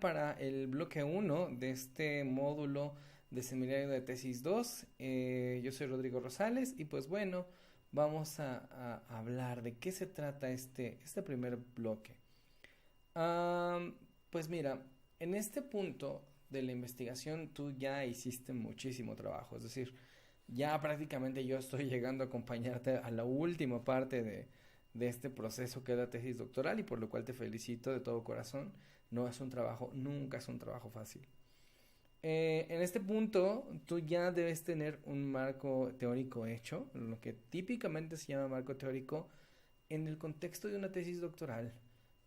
para el bloque uno de este módulo de seminario de tesis 2. Yo soy Rodrigo Rosales y pues bueno, vamos a hablar de qué se trata este primer bloque. Pues mira, en este punto de la investigación tú ya hiciste muchísimo trabajo, es decir, ya prácticamente yo estoy llegando a acompañarte a la última parte de este proceso que es la tesis doctoral y por lo cual te felicito de todo corazón. No es un trabajo, nunca es un trabajo fácil. En este punto, tú ya debes tener un marco teórico hecho, lo que típicamente se llama marco teórico en el contexto de una tesis doctoral.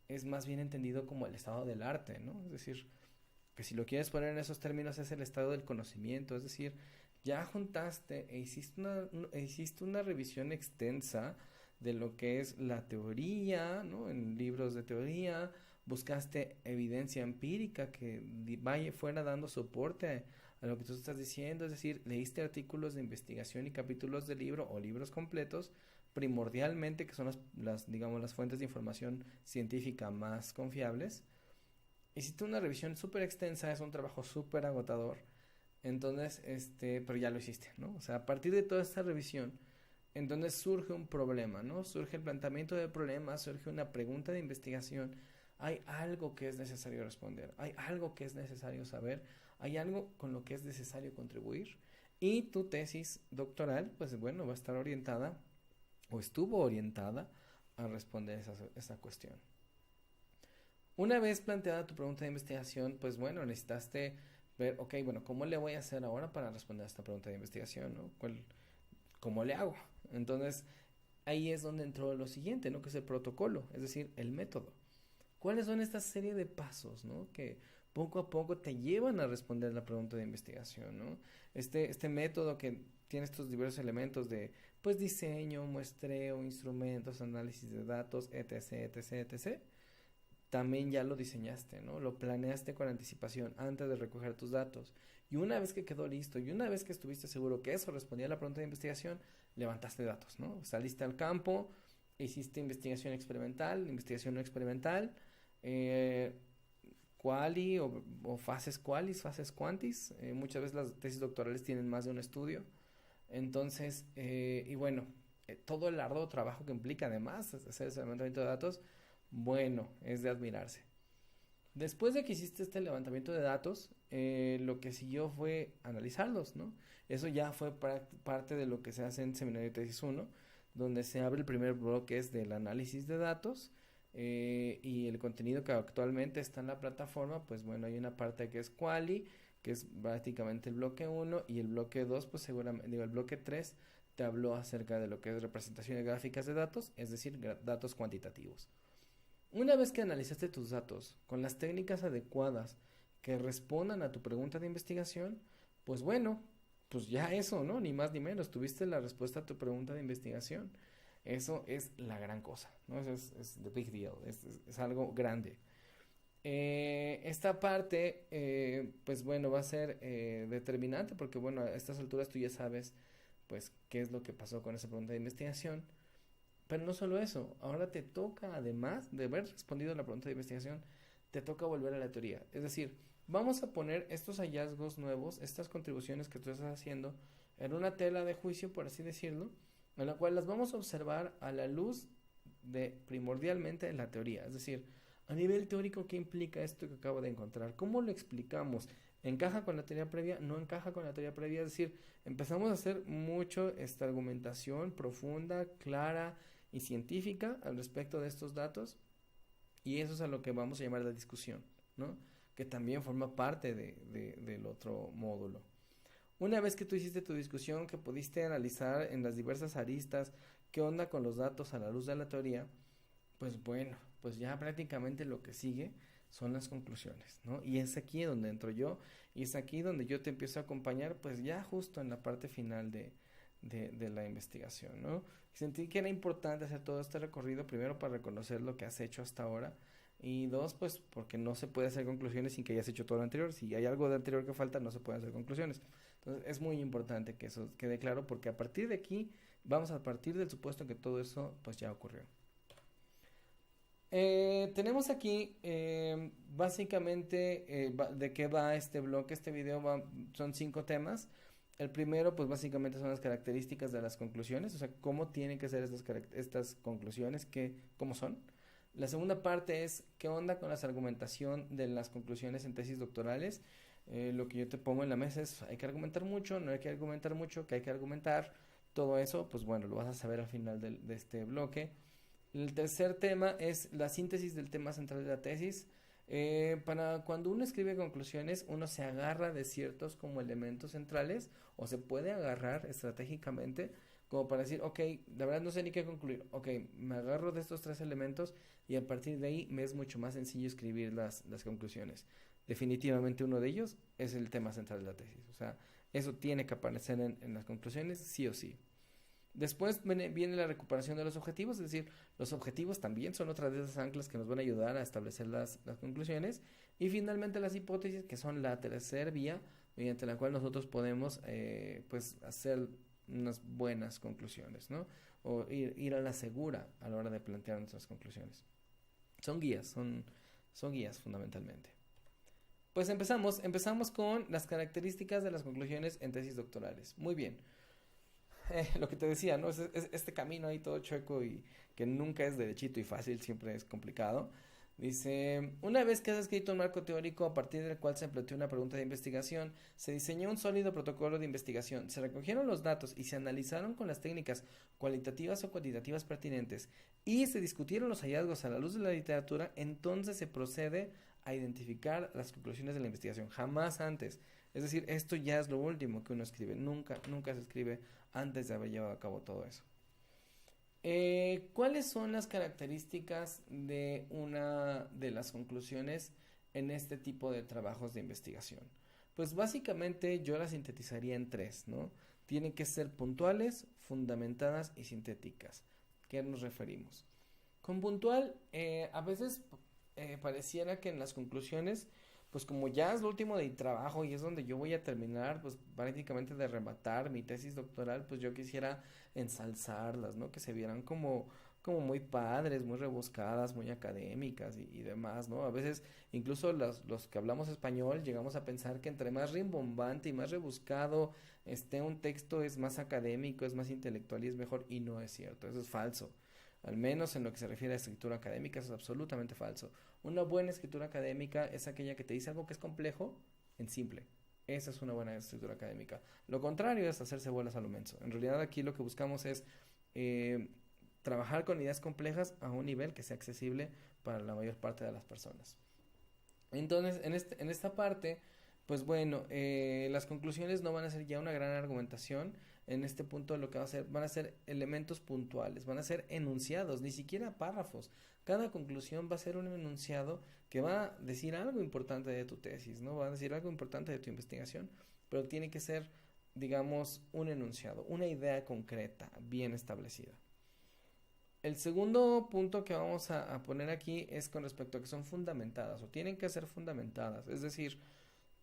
Es más bien entendido como el estado del arte, ¿no? Es decir, que si lo quieres poner en esos términos es el estado del conocimiento, es decir, ya juntaste e hiciste una revisión extensa de lo que es la teoría, ¿no? En libros de teoría, buscaste evidencia empírica que vaya fuera dando soporte a lo que tú estás diciendo, es decir, leíste artículos de investigación y capítulos de libro o libros completos, primordialmente que son digamos, las fuentes de información científica más confiables. Hiciste una revisión súper extensa, es un trabajo súper agotador. Entonces, pero ya lo hiciste, ¿no? O sea, a partir de toda esta revisión, entonces surge un problema, ¿no? Surge el planteamiento del problema, surge una pregunta de investigación. Hay algo que es necesario responder, hay algo que es necesario saber, hay algo con lo que es necesario contribuir. Y tu tesis doctoral, pues bueno, va a estar orientada o estuvo orientada a responder esa cuestión. Una vez planteada tu pregunta de investigación, pues bueno, necesitaste ver, ok, bueno, ¿cómo le voy a hacer ahora para responder a esta pregunta de investigación, ¿no? ¿Cómo le hago? Entonces, ahí es donde entró lo siguiente, ¿no? Que es el protocolo, es decir, el método. ¿Cuáles son esta serie de pasos, ¿no? Que poco a poco te llevan a responder la pregunta de investigación, ¿no? Este método que tiene estos diversos elementos de, pues, diseño, muestreo, instrumentos, análisis de datos, etc., etc., etc., también ya lo diseñaste, ¿no? Lo planeaste con anticipación antes de recoger tus datos. Y una vez que quedó listo y una vez que estuviste seguro que eso respondía a la pregunta de investigación, levantaste datos, ¿no? Saliste al campo, hiciste investigación no experimental, eh, quali o fases qualis, fases quantis. Muchas veces las tesis doctorales tienen más de un estudio. Entonces, y bueno, todo el arduo trabajo que implica además hacer ese levantamiento de datos, bueno, es de admirarse. Después de que hiciste este levantamiento de datos, lo que siguió fue analizarlos, ¿no? Eso ya fue parte de lo que se hace en Seminario de Tesis 1, donde se abre el primer bloque es del análisis de datos y el contenido que actualmente está en la plataforma, pues bueno, hay una parte que es quali, que es prácticamente el bloque uno y el bloque 2 pues seguramente, digo, el bloque 3 te habló acerca de lo que es representaciones gráficas de datos, es decir, datos cuantitativos. Una vez que analizaste tus datos con las técnicas adecuadas que respondan a tu pregunta de investigación, pues bueno, pues ya eso, ¿no? Ni más ni menos, tuviste la respuesta a tu pregunta de investigación. Eso es la gran cosa, ¿no? Eso es the big deal, es algo grande. Esta parte, pues bueno, va a ser determinante porque bueno, a estas alturas tú ya sabes, pues, qué es lo que pasó con esa pregunta de investigación. Pero no solo eso, ahora te toca, además de haber respondido a la pregunta de investigación, te toca volver a la teoría. Es decir, vamos a poner estos hallazgos nuevos, estas contribuciones que tú estás haciendo, en una tela de juicio, por así decirlo, en la cual las vamos a observar a la luz de primordialmente la teoría. Es decir, a nivel teórico, ¿qué implica esto que acabo de encontrar? ¿Cómo lo explicamos? ¿Encaja con la teoría previa? ¿No encaja con la teoría previa? Es decir, empezamos a hacer mucho esta argumentación profunda, clara y científica al respecto de estos datos y eso es a lo que vamos a llamar la discusión, ¿no? Que también forma parte del otro módulo. Una vez que tú hiciste tu discusión, que pudiste analizar en las diversas aristas qué onda con los datos a la luz de la teoría, pues bueno, pues ya prácticamente lo que sigue son las conclusiones, ¿no? Y es aquí donde entro yo y es aquí donde yo te empiezo a acompañar, pues ya justo en la parte final de la investigación, ¿no? Sentí que era importante hacer todo este recorrido, primero para reconocer lo que has hecho hasta ahora y dos, pues porque no se puede hacer conclusiones sin que hayas hecho todo lo anterior. Si hay algo de anterior que falta, no se pueden hacer conclusiones. Entonces es muy importante que eso quede claro porque a partir de aquí vamos a partir del supuesto que todo eso pues ya ocurrió. Tenemos aquí básicamente de qué va este bloque, este video son 5 temas. El primero, pues básicamente son las características de las conclusiones, o sea, cómo tienen que ser estas conclusiones, cómo son. La segunda parte es qué onda con la argumentación de las conclusiones en tesis doctorales. Lo que yo te pongo en la mesa es, hay que argumentar mucho, no hay que argumentar mucho, que hay que argumentar. Todo eso, pues bueno, lo vas a saber al final de este bloque. El tercer tema es la síntesis del tema central de la tesis. Para cuando uno escribe conclusiones, uno se agarra de ciertos como elementos centrales o se puede agarrar estratégicamente como para decir, ok, la verdad no sé ni qué concluir, ok, me agarro de estos 3 elementos y a partir de ahí me es mucho más sencillo escribir las conclusiones. Definitivamente uno de ellos es el tema central de la tesis, o sea, eso tiene que aparecer en las conclusiones sí o sí. Después viene la recuperación de los objetivos, es decir, los objetivos también son otras de esas anclas que nos van a ayudar a establecer las conclusiones. Y finalmente las hipótesis, que son la tercera vía mediante la cual nosotros podemos pues hacer unas buenas conclusiones, ¿no? O ir a la segura a la hora de plantear nuestras conclusiones. Son guías fundamentalmente. Pues empezamos con las características de las conclusiones en tesis doctorales. Muy bien. Lo que te decía, ¿no? Este camino ahí todo chueco y que nunca es derechito y fácil, siempre es complicado. Dice, una vez que has escrito un marco teórico a partir del cual se planteó una pregunta de investigación, se diseñó un sólido protocolo de investigación, se recogieron los datos y se analizaron con las técnicas cualitativas o cuantitativas pertinentes y se discutieron los hallazgos a la luz de la literatura, entonces se procede a identificar las conclusiones de la investigación, jamás antes. Es decir, esto ya es lo último que uno escribe, nunca se escribe antes de haber llevado a cabo todo eso. ¿Cuáles son las características de una de las conclusiones en este tipo de trabajos de investigación? Pues básicamente yo las sintetizaría en 3, ¿no? Tienen que ser puntuales, fundamentadas y sintéticas. ¿Qué nos referimos? Con puntual, a veces pareciera que en las conclusiones, pues como ya es lo último de mi trabajo y es donde yo voy a terminar, pues prácticamente de rematar mi tesis doctoral, pues yo quisiera ensalzarlas, ¿no? Que se vieran como muy padres, muy rebuscadas, muy académicas y demás, ¿no? A veces incluso los que hablamos español llegamos a pensar que entre más rimbombante y más rebuscado esté un texto es más académico, es más intelectual y es mejor, y no es cierto, eso es falso. Al menos en lo que se refiere a escritura académica, eso es absolutamente falso. Una buena escritura académica es aquella que te dice algo que es complejo en simple. Esa es una buena escritura académica. Lo contrario es hacerse bolas a lo menso. En realidad aquí lo que buscamos es eh, trabajar con ideas complejas a un nivel que sea accesible para la mayor parte de las personas. Entonces, en esta parte, pues bueno, las conclusiones no van a ser ya una gran argumentación. En este punto lo que va a ser, van a ser elementos puntuales, van a ser enunciados, ni siquiera párrafos. Cada conclusión va a ser un enunciado que va a decir algo importante de tu tesis, ¿no? Va a decir algo importante de tu investigación, pero tiene que ser, digamos, un enunciado, una idea concreta, bien establecida. El segundo punto que vamos a poner aquí es con respecto a que son fundamentadas o tienen que ser fundamentadas. Es decir,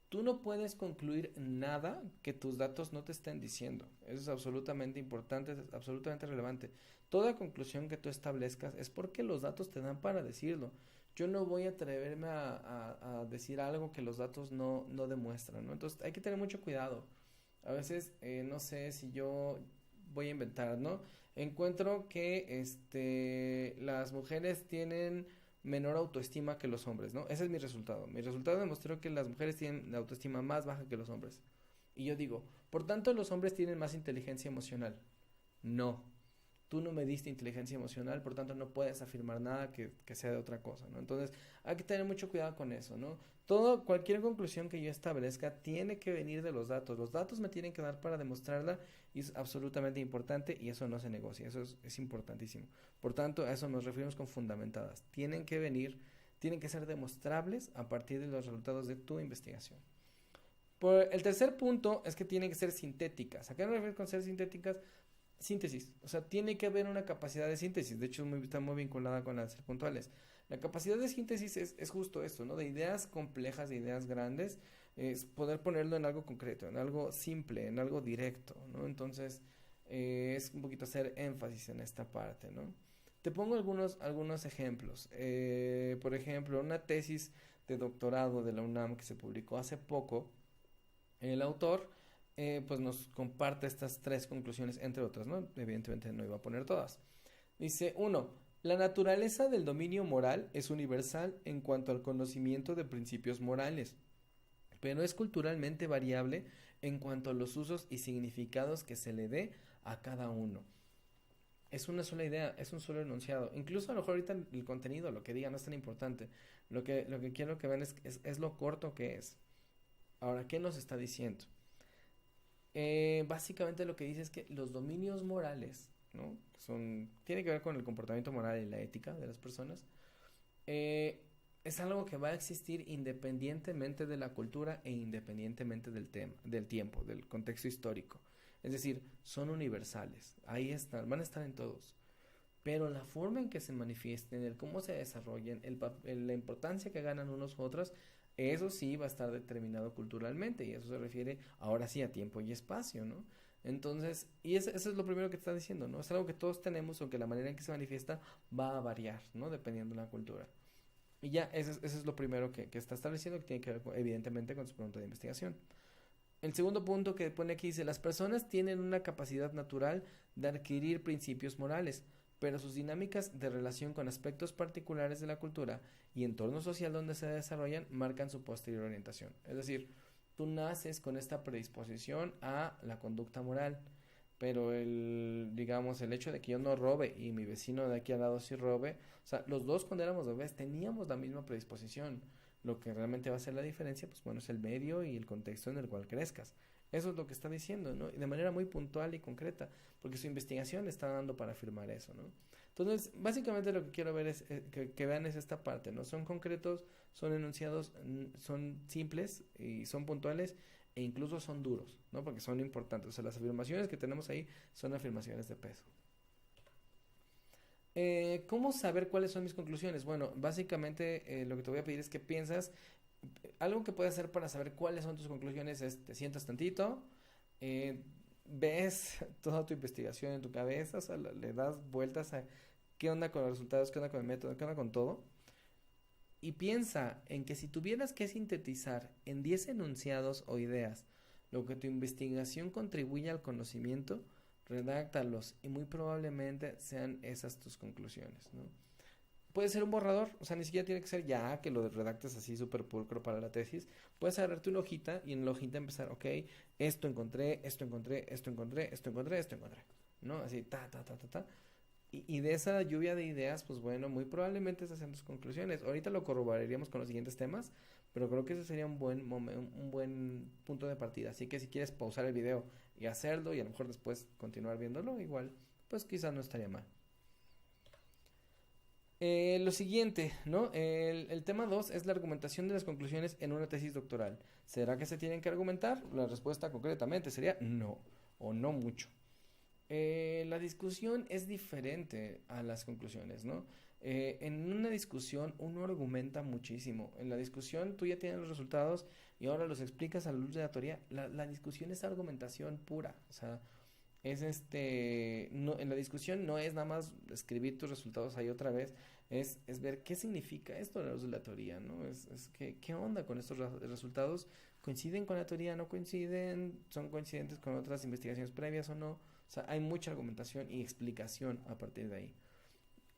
tú no puedes concluir nada que tus datos no te estén diciendo. Eso es absolutamente importante, es absolutamente relevante. Toda conclusión que tú establezcas es porque los datos te dan para decirlo. Yo no voy a atreverme a decir algo que los datos no demuestran, ¿no? Entonces hay que tener mucho cuidado. A veces, no sé si yo voy a inventar, ¿no? Encuentro que las mujeres tienen menor autoestima que los hombres, ¿no? Ese es mi resultado. Mi resultado demostró que las mujeres tienen la autoestima más baja que los hombres. Y yo digo, por tanto los hombres tienen más inteligencia emocional. No, tú no me diste inteligencia emocional, por tanto no puedes afirmar nada que sea de otra cosa, ¿no? Entonces hay que tener mucho cuidado con eso, ¿no? Cualquier conclusión que yo establezca tiene que venir de los datos me tienen que dar para demostrarla y es absolutamente importante y eso no se negocia, eso es importantísimo. Por tanto, a eso nos referimos con fundamentadas, tienen que ser demostrables a partir de los resultados de tu investigación. El tercer punto es que tienen que ser sintéticas. ¿A qué me refiero con ser sintéticas? Síntesis, o sea, tiene que haber una capacidad de síntesis, de hecho está muy vinculada con las ser puntuales. La capacidad de síntesis es justo esto, ¿no? De ideas complejas, de ideas grandes, es poder ponerlo en algo concreto, en algo simple, en algo directo, ¿no? Entonces, es un poquito hacer énfasis en esta parte, ¿no? Te pongo algunos ejemplos. Por ejemplo, una tesis de doctorado de la UNAM que se publicó hace poco, el autor pues nos comparte estas tres conclusiones, entre otras, ¿no? Evidentemente no iba a poner todas. Dice, uno, la naturaleza del dominio moral es universal en cuanto al conocimiento de principios morales, pero es culturalmente variable en cuanto a los usos y significados que se le dé a cada uno. Es una sola idea, es un solo enunciado. Incluso a lo mejor ahorita el contenido, lo que diga, no es tan importante. Lo que quiero que vean es lo corto que es. Ahora, ¿qué nos está diciendo? Básicamente lo que dice es que los dominios morales, ¿no? Tiene que ver con el comportamiento moral y la ética de las personas. Es algo que va a existir independientemente de la cultura e independientemente del tiempo, del contexto histórico. Es decir, son universales, ahí están, van a estar en todos. Pero la forma en que se manifiesten, el cómo se desarrollen, la importancia que ganan unos u otros, eso sí va a estar determinado culturalmente y eso se refiere ahora sí a tiempo y espacio, ¿no? Entonces, y eso es lo primero que te está diciendo, ¿no? Es algo que todos tenemos, aunque la manera en que se manifiesta va a variar, ¿no? Dependiendo de la cultura. Y ya, eso es lo primero que está estableciendo, que tiene que ver evidentemente con su pregunta de investigación. El segundo punto que pone aquí dice, las personas tienen una capacidad natural de adquirir principios morales, pero sus dinámicas de relación con aspectos particulares de la cultura y entorno social donde se desarrollan marcan su posterior orientación. Es decir, tú naces con esta predisposición a la conducta moral, pero digamos, el hecho de que yo no robe y mi vecino de aquí al lado sí robe, o sea, los dos cuando éramos bebés teníamos la misma predisposición. Lo que realmente va a hacer la diferencia, pues bueno, es el medio y el contexto en el cual crezcas. Eso es lo que está diciendo, ¿no? Y de manera muy puntual y concreta, porque su investigación está dando para afirmar eso, ¿no? Entonces, básicamente lo que quiero ver es que vean es esta parte, ¿no? Son concretos, son enunciados, son simples y son puntuales e incluso son duros, ¿no? Porque son importantes. O sea, las afirmaciones que tenemos ahí son afirmaciones de peso. ¿Cómo saber cuáles son mis conclusiones? Bueno, básicamente lo que te voy a pedir es que piensas, algo que puedes hacer para saber cuáles son tus conclusiones es, te sientas tantito, eh, ves toda tu investigación en tu cabeza, o sea, le das vueltas a qué onda con los resultados, qué onda con el método, qué onda con todo, y piensa en que si tuvieras que sintetizar en 10 enunciados o ideas lo que tu investigación contribuye al conocimiento, redáctalos y muy probablemente sean esas tus conclusiones, ¿no? Puede ser un borrador, o sea, ni siquiera tiene que ser ya que lo redactes así súper pulcro para la tesis. Puedes agarrarte una hojita y en la hojita empezar, ok, esto encontré, esto encontré, esto encontré, esto encontré, esto encontré, ¿no? Así, ta, ta, ta, ta, ta. Y de esa lluvia de ideas, pues bueno, muy probablemente esas sean tus conclusiones. Ahorita lo corroboraríamos con los siguientes temas, pero creo que ese sería un buen punto de partida. Así que si quieres pausar el video y hacerlo y a lo mejor después continuar viéndolo, igual, pues quizás no estaría mal. Lo siguiente, ¿no? El tema 2 es la argumentación de las conclusiones en una tesis doctoral. ¿Será que se tienen que argumentar? La respuesta concretamente sería no, o no mucho. La discusión es diferente a las conclusiones, ¿no? En una discusión uno argumenta muchísimo. En la discusión tú ya tienes los resultados y ahora los explicas a la luz de la teoría. La discusión es argumentación pura, o sea, no, en la discusión no es nada más escribir tus resultados ahí otra vez, es ver qué significa esto a la luz de la teoría, ¿no? ¿Qué onda con estos resultados? ¿Coinciden con la teoría? ¿No coinciden? ¿Son coincidentes con otras investigaciones previas o no? O sea, hay mucha argumentación y explicación a partir de ahí.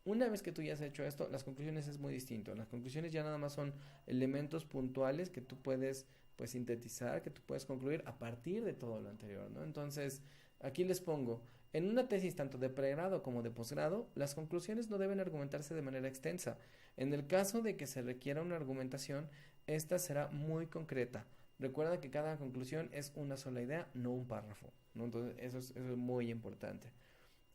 Una vez que tú ya has hecho esto, las conclusiones es muy distinto. Las conclusiones ya nada más son elementos puntuales que tú puedes pues sintetizar, que tú puedes concluir a partir de todo lo anterior, ¿no? Entonces, aquí les pongo, en una tesis tanto de pregrado como de posgrado, las conclusiones no deben argumentarse de manera extensa. En el caso de que se requiera una argumentación, esta será muy concreta. Recuerda que cada conclusión es una sola idea, no un párrafo, ¿no? Entonces, eso es muy importante.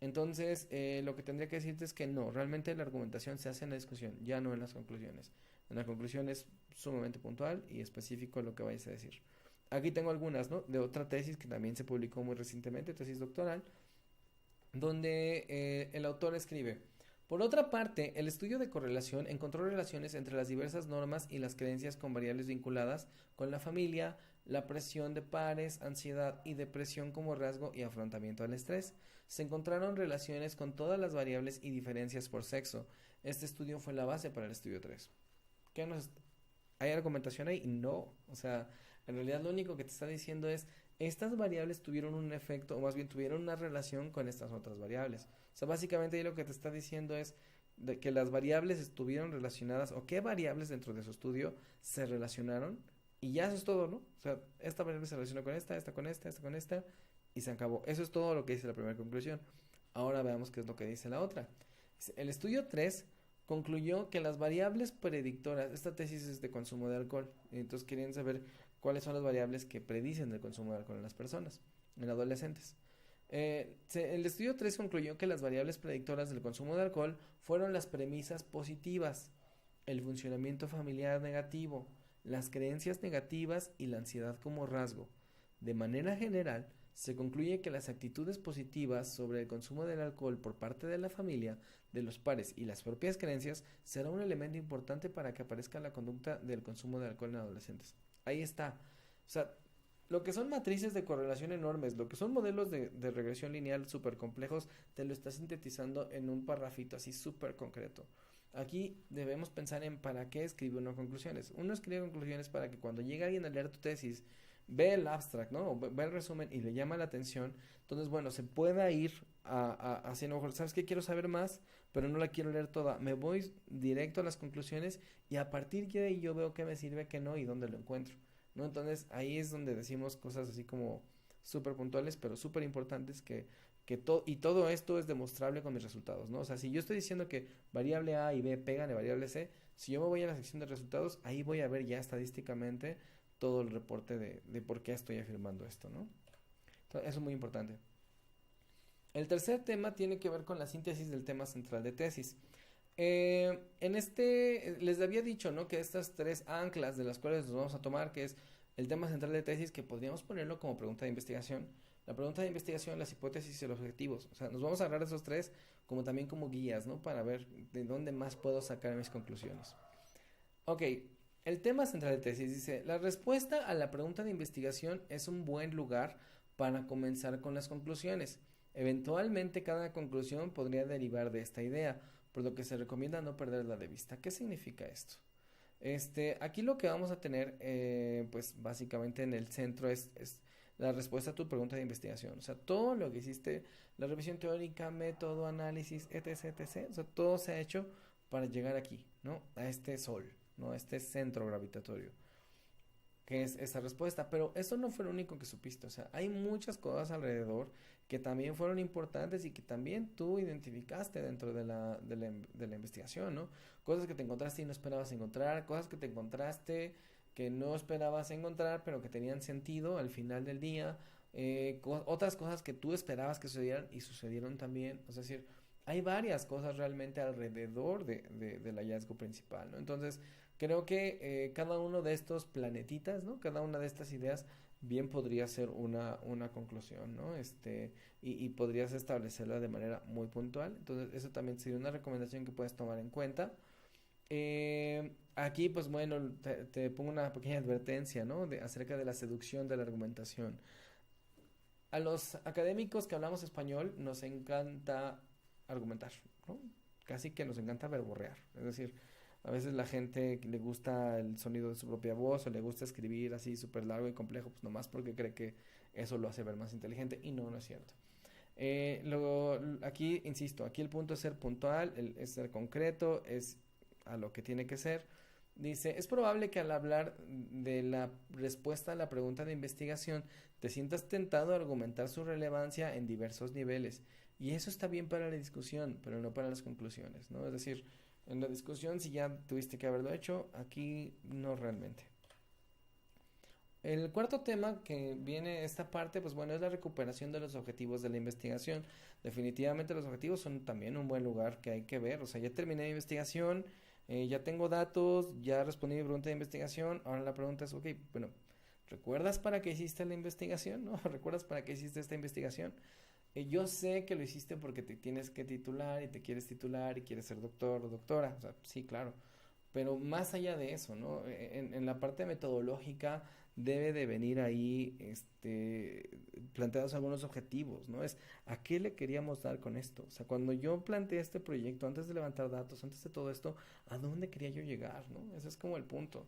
Entonces, lo que tendría que decirte es que no, realmente la argumentación se hace en la discusión, ya no en las conclusiones. En la conclusión es sumamente puntual y específico lo que vayas a decir. Aquí tengo algunas, ¿no? De otra tesis que también se publicó muy recientemente, tesis doctoral, donde el autor escribe, Por otra parte, el estudio de correlación encontró relaciones entre las diversas normas y las creencias con variables vinculadas con la familia, la presión de pares, ansiedad y depresión como rasgo y afrontamiento al estrés. Se encontraron relaciones con todas las variables y diferencias por sexo. Este estudio fue la base para el estudio 3. ¿Qué nos ¿Hay argumentación ahí? No. O sea, en realidad lo único que te está diciendo es, estas variables tuvieron un efecto, o más bien tuvieron una relación con estas otras variables. O sea, básicamente ahí lo que te está diciendo es de que las variables estuvieron relacionadas, o qué variables dentro de su estudio se relacionaron, y ya eso es todo, ¿no? O sea, esta variable se relaciona con esta con esta con esta, y se acabó. Eso es todo lo que dice la primera conclusión. Ahora veamos qué es lo que dice la otra. El estudio 3 concluyó que las variables predictoras, esta tesis es de consumo de alcohol, entonces querían saber cuáles son las variables que predicen el consumo de alcohol en las personas, en adolescentes. El estudio 3 concluyó que las variables predictoras del consumo de alcohol fueron las premisas positivas, el funcionamiento familiar negativo, las creencias negativas y la ansiedad como rasgo. De manera general, se concluye que las actitudes positivas sobre el consumo del alcohol por parte de la familia, de los pares y las propias creencias será un elemento importante para que aparezca la conducta del consumo de alcohol en adolescentes. Ahí está. O sea, lo que son matrices de correlación enormes, lo que son modelos de regresión lineal súper complejos, te lo está sintetizando en un parrafito así súper concreto. Aquí debemos pensar en para qué escribe uno conclusiones. Uno escribe conclusiones para que cuando llegue alguien a leer tu tesis, ve el abstract, ¿no? O ve el resumen y le llama la atención. Entonces, bueno, se pueda ir haciendo, mejor, ¿sabes qué? Quiero saber más, pero no la quiero leer toda. Me voy directo a las conclusiones y a partir de ahí yo veo qué me sirve, qué no y dónde lo encuentro, ¿no? Entonces, ahí es donde decimos cosas así como súper puntuales, pero súper importantes y todo esto es demostrable con mis resultados, ¿no? O sea, si yo estoy diciendo que variable A y B pegan a variable C, si yo me voy a la sección de resultados, ahí voy a ver ya estadísticamente todo el reporte de por qué estoy afirmando esto, ¿no? Entonces, eso es muy importante. El tercer tema tiene que ver con la síntesis del tema central de tesis. Les había dicho, ¿no? Que estas tres anclas de las cuales nos vamos a tomar, que es el tema central de tesis, que podríamos ponerlo como pregunta de investigación, la pregunta de investigación, las hipótesis y los objetivos. O sea, nos vamos a agarrar esos tres como también como guías, ¿no? Para ver de dónde más puedo sacar mis conclusiones. Ok, el tema central de tesis dice, la respuesta a la pregunta de investigación es un buen lugar para comenzar con las conclusiones. Eventualmente cada conclusión podría derivar de esta idea, por lo que se recomienda no perderla de vista. ¿Qué significa esto? Aquí lo que vamos a tener, pues básicamente en el centro es la respuesta a tu pregunta de investigación. O sea, todo lo que hiciste, la revisión teórica, método, análisis, etc., etc., o sea, todo se ha hecho para llegar aquí, ¿no? A este sol, ¿no? A este centro gravitatorio, que es esa respuesta. Pero eso no fue lo único que supiste. O sea, hay muchas cosas alrededor que también fueron importantes y que también tú identificaste dentro de la investigación, ¿no? Cosas que te encontraste y no esperabas encontrar, cosas que te encontraste que no esperabas encontrar, pero que tenían sentido al final del día, otras cosas que tú esperabas que sucedieran y sucedieron también. Es decir, hay varias cosas realmente alrededor del hallazgo principal, ¿no? Entonces, creo que cada uno de estos planetitas, ¿no? Cada una de estas ideas bien podría ser una conclusión, ¿no? Y podrías establecerla de manera muy puntual. Entonces, eso también sería una recomendación que puedes tomar en cuenta. Aquí, pues bueno, te pongo una pequeña advertencia, ¿no? Acerca de la seducción de la argumentación. A los académicos que hablamos español nos encanta argumentar, ¿no? Casi que nos encanta verborrear. Es decir, a veces la gente le gusta el sonido de su propia voz o le gusta escribir así súper largo y complejo, pues nomás porque cree que eso lo hace ver más inteligente y no, no es cierto. Aquí, insisto, aquí el punto es ser puntual, es ser concreto, es a lo que tiene que ser. Dice, es probable que al hablar de la respuesta a la pregunta de investigación te sientas tentado a argumentar su relevancia en diversos niveles. Y eso está bien para la discusión, pero no para las conclusiones, ¿no? Es decir, en la discusión si ya tuviste que haberlo hecho, aquí no realmente. El cuarto tema que viene esta parte, pues bueno, es la recuperación de los objetivos de la investigación. Definitivamente los objetivos son también un buen lugar que hay que ver. O sea, ya terminé mi investigación, ya tengo datos, ya respondí mi pregunta de investigación. Ahora la pregunta es, ok, bueno, ¿Recuerdas para qué hiciste la investigación? ¿No? ¿Recuerdas para qué hiciste esta investigación? Yo sé que lo hiciste porque te tienes que titular y te quieres titular y quieres ser doctor o doctora. O sea, sí, claro. Pero más allá de eso, ¿no? En la parte metodológica debe de venir ahí, planteados algunos objetivos, ¿no? Es, ¿a qué le queríamos dar con esto? O sea, cuando yo planteé este proyecto, antes de levantar datos, antes de todo esto, ¿a dónde quería yo llegar, ¿no? Ese es como el punto.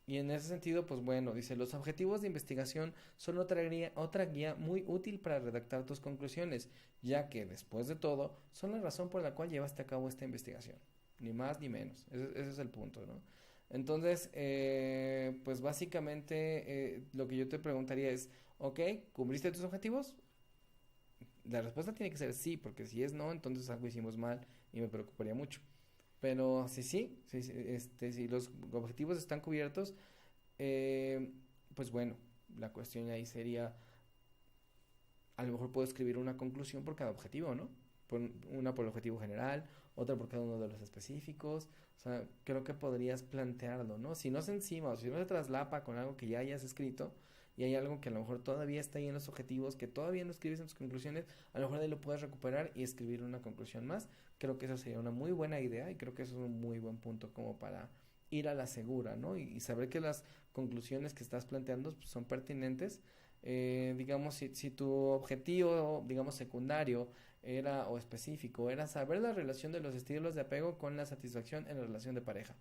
Y en ese sentido, pues bueno, dice, los objetivos de investigación son otra guía muy útil para redactar tus conclusiones, ya que, después de todo, son la razón por la cual llevaste a cabo esta investigación. Ni más ni menos. Ese es el punto, ¿no? Entonces, pues básicamente lo que yo te preguntaría es, ok, ¿cumpliste tus objetivos? La respuesta tiene que ser sí, porque si es no, entonces algo hicimos mal y me preocuparía mucho. Pero si los objetivos están cubiertos, eh, pues bueno, la cuestión ahí sería, a lo mejor puedo escribir una conclusión por cada objetivo, ¿no? Una por el objetivo general, otra por cada uno de los específicos. O sea, creo que podrías plantearlo, ¿no? Si no se encima o si no se traslapa con algo que ya hayas escrito y hay algo que a lo mejor todavía está ahí en los objetivos, que todavía no escribes en tus conclusiones, a lo mejor de ahí lo puedes recuperar y escribir una conclusión más. Creo que eso sería una muy buena idea y creo que eso es un muy buen punto como para ir a la segura, ¿no? Y saber que las conclusiones que estás planteando pues, son pertinentes. Digamos, si tu objetivo, digamos, secundario era o específico, era saber la relación de los estilos de apego con la satisfacción en la relación de pareja.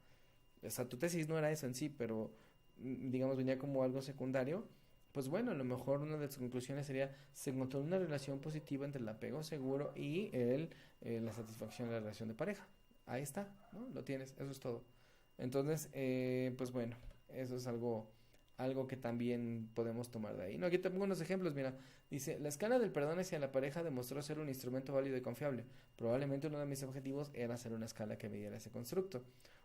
O sea, tu tesis no era eso en sí, pero digamos venía como algo secundario. Pues bueno, a lo mejor una de tus conclusiones sería, se encontró una relación positiva entre el apego seguro y la satisfacción de la relación de pareja. Ahí está, ¿no? Lo tienes, eso es todo. Entonces, pues bueno, eso es algo que también podemos tomar de ahí. No, aquí te pongo unos ejemplos, mira. Dice, la escala del perdón hacia la pareja demostró ser un instrumento válido y confiable. Probablemente uno de mis objetivos era hacer una escala que midiera ese constructo.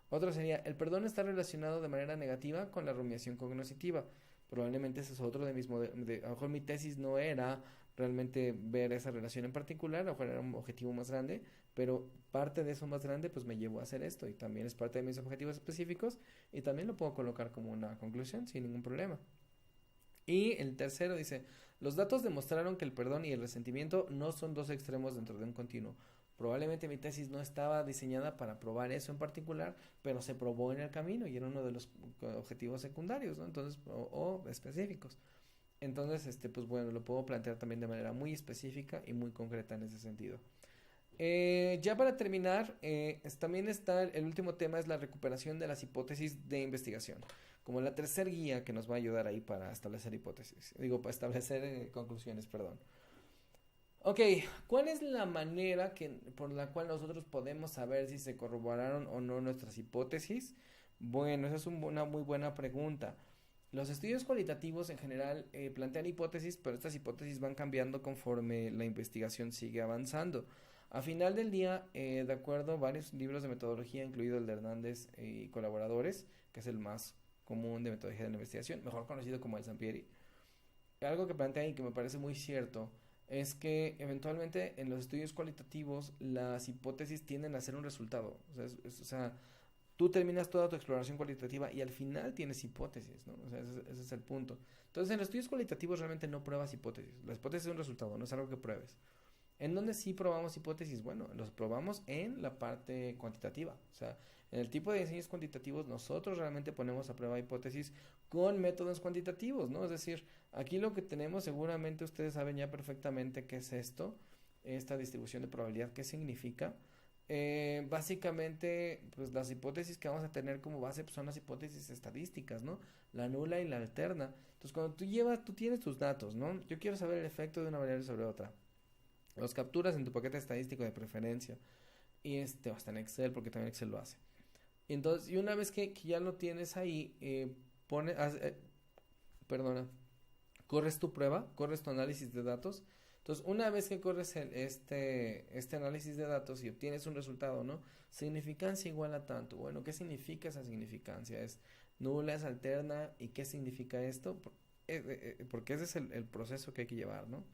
Otro sería, el perdón está relacionado de manera negativa con la rumiación cognitiva. Probablemente ese es otro de mis a lo mejor mi tesis no era realmente ver esa relación en particular, a lo mejor era un objetivo más grande, pero parte de eso más grande pues me llevó a hacer esto y también es parte de mis objetivos específicos y también lo puedo colocar como una conclusión sin ningún problema. Y el tercero dice, los datos demostraron que el perdón y el resentimiento no son dos extremos dentro de un continuo. Probablemente mi tesis no estaba diseñada para probar eso en particular, pero se probó en el camino y era uno de los objetivos secundarios, ¿no? Entonces, o específicos. Entonces, pues bueno, lo puedo plantear también de manera muy específica y muy concreta en ese sentido. Ya para terminar, también está el último tema, es la recuperación de las hipótesis de investigación, como la tercer guía que nos va a ayudar ahí para establecer hipótesis, digo, para establecer conclusiones, perdón. Ok, ¿cuál es la manera por la cual nosotros podemos saber si se corroboraron o no nuestras hipótesis? Bueno, esa es una muy buena pregunta. Los estudios cualitativos en general plantean hipótesis, pero estas hipótesis van cambiando conforme la investigación sigue avanzando. A final del día, de acuerdo a varios libros de metodología, incluido el de Hernández y colaboradores, que es el más común de metodología de la investigación, mejor conocido como el Sampieri, algo que plantea y que me parece muy cierto es que eventualmente en los estudios cualitativos las hipótesis tienden a ser un resultado. O sea, tú terminas toda tu exploración cualitativa y al final tienes hipótesis, ¿no? O sea, ese es el punto. Entonces, en los estudios cualitativos realmente no pruebas hipótesis. La hipótesis es un resultado, no es algo que pruebes. ¿En dónde sí probamos hipótesis? Bueno, los probamos en la parte cuantitativa. O sea, en el tipo de diseños cuantitativos nosotros realmente ponemos a prueba hipótesis con métodos cuantitativos, ¿no? Es decir, aquí lo que tenemos seguramente ustedes saben ya perfectamente qué es esto, esta distribución de probabilidad, qué significa. Básicamente, pues las hipótesis que vamos a tener como base pues, son las hipótesis estadísticas, ¿no? La nula y la alterna. Entonces, cuando tú tienes tus datos, ¿no? Yo quiero saber el efecto de una variable sobre otra. Los capturas en tu paquete estadístico de preferencia. Y hasta en Excel, porque también Excel lo hace. Y entonces, y una vez que ya lo tienes ahí, perdona, corres tu prueba, corres tu análisis de datos. Entonces, una vez que corres este análisis de datos y obtienes un resultado, ¿no? Significancia igual a tanto. Bueno, ¿qué significa esa significancia? Es nula, es alterna. ¿Y qué significa esto? Porque ese es el proceso que hay que llevar, ¿no?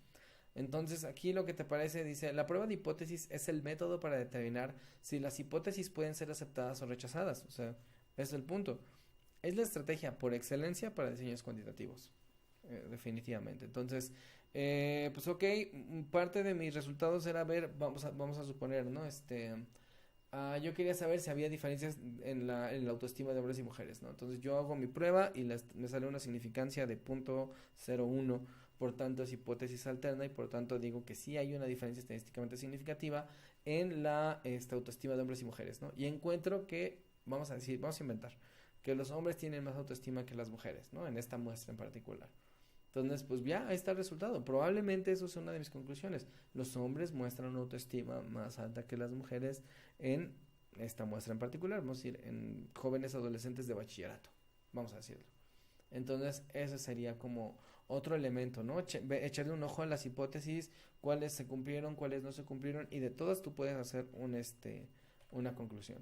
Entonces, aquí lo que te parece, dice, la prueba de hipótesis es el método para determinar si las hipótesis pueden ser aceptadas o rechazadas. O sea, ese es el punto. es la estrategia por excelencia para diseños cuantitativos, definitivamente. Entonces, pues ok, parte de mis resultados era ver, vamos a suponer, ¿no? Yo quería saber si había diferencias en la autoestima de hombres y mujeres, ¿no? Entonces yo hago mi prueba y me sale una significancia de 0.01, por tanto es hipótesis alterna y por tanto digo que sí hay una diferencia estadísticamente significativa en la autoestima de hombres y mujeres, ¿no? Y encuentro que, vamos a inventar, que los hombres tienen más autoestima que las mujeres, ¿no? En esta muestra en particular. Entonces, pues ya, ahí está el resultado. Probablemente eso sea una de mis conclusiones. Los hombres muestran una autoestima más alta que las mujeres en esta muestra en particular. Vamos a decir, en jóvenes adolescentes de bachillerato. Vamos a decirlo. Entonces, ese sería como otro elemento, ¿no? Echarle un ojo a las hipótesis, cuáles se cumplieron, cuáles no se cumplieron, y de todas tú puedes hacer una conclusión.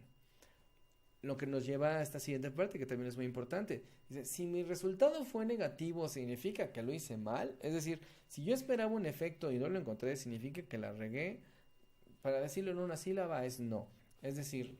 Lo que nos lleva a esta siguiente parte, que también es muy importante. Dice, si mi resultado fue negativo, ¿significa que lo hice mal? Es decir, si yo esperaba un efecto y no lo encontré, ¿significa que la regué? Para decirlo en una sílaba es no. Es decir,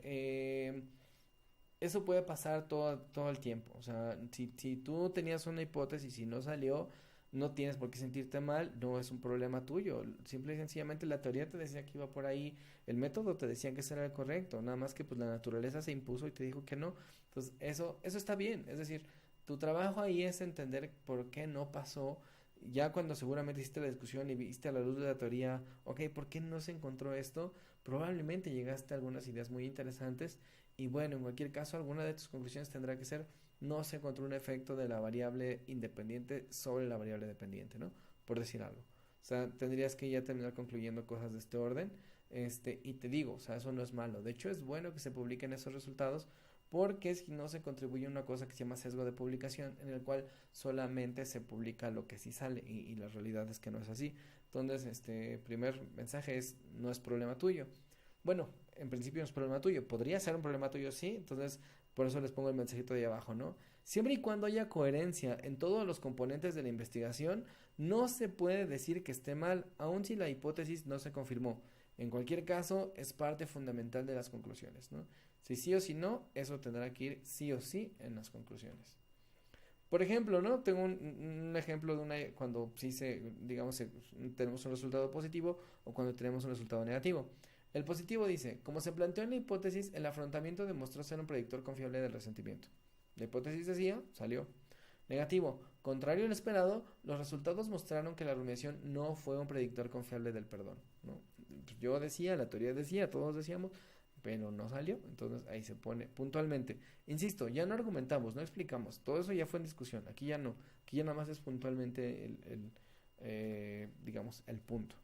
eso puede pasar todo el tiempo. O sea, si tú tenías una hipótesis y no salió, no tienes por qué sentirte mal, no es un problema tuyo. Simple y sencillamente la teoría te decía que iba por ahí, el método te decía que ese era el correcto, nada más que pues la naturaleza se impuso y te dijo que no. Entonces, eso está bien. Es decir, tu trabajo ahí es entender por qué no pasó. Ya cuando seguramente hiciste la discusión y viste a la luz de la teoría, ok, ¿por qué no se encontró esto? Probablemente llegaste a algunas ideas muy interesantes y bueno, en cualquier caso, alguna de tus conclusiones tendrá que ser no se encontró un efecto de la variable independiente sobre la variable dependiente, ¿no? Por decir algo. O sea, tendrías que ya terminar concluyendo cosas de este orden. Y te digo, o sea, eso no es malo. De hecho, es bueno que se publiquen esos resultados porque si no se contribuye a una cosa que se llama sesgo de publicación, en el cual solamente se publica lo que sí sale y la realidad es que no es así. Entonces, primer mensaje es, no es problema tuyo. Bueno, en principio no es problema tuyo. Podría ser un problema tuyo, sí. Entonces, por eso les pongo el mensajito de ahí abajo, ¿no? Siempre y cuando haya coherencia en todos los componentes de la investigación, no se puede decir que esté mal, aun si la hipótesis no se confirmó. En cualquier caso, es parte fundamental de las conclusiones, ¿no? Si sí o si no, eso tendrá que ir sí o sí en las conclusiones. Por ejemplo, ¿no? Tengo un ejemplo de cuando sí digamos, tenemos un resultado positivo o cuando tenemos un resultado negativo. El positivo dice, como se planteó en la hipótesis, el afrontamiento demostró ser un predictor confiable del resentimiento. La hipótesis decía, salió. Negativo, contrario al esperado, los resultados mostraron que la rumiación no fue un predictor confiable del perdón, ¿no? Yo decía, la teoría decía, todos decíamos, pero no salió, entonces ahí se pone puntualmente. Insisto, ya no argumentamos, no explicamos, todo eso ya fue en discusión, aquí ya no, aquí ya nada más es puntualmente digamos, el punto.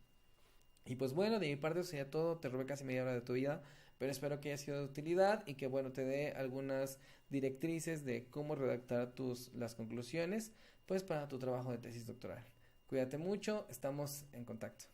Y pues bueno, de mi parte eso sería todo, te robé casi media hora de tu vida, pero espero que haya sido de utilidad y que bueno, te dé algunas directrices de cómo redactar las conclusiones, pues para tu trabajo de tesis doctoral. Cuídate mucho, estamos en contacto.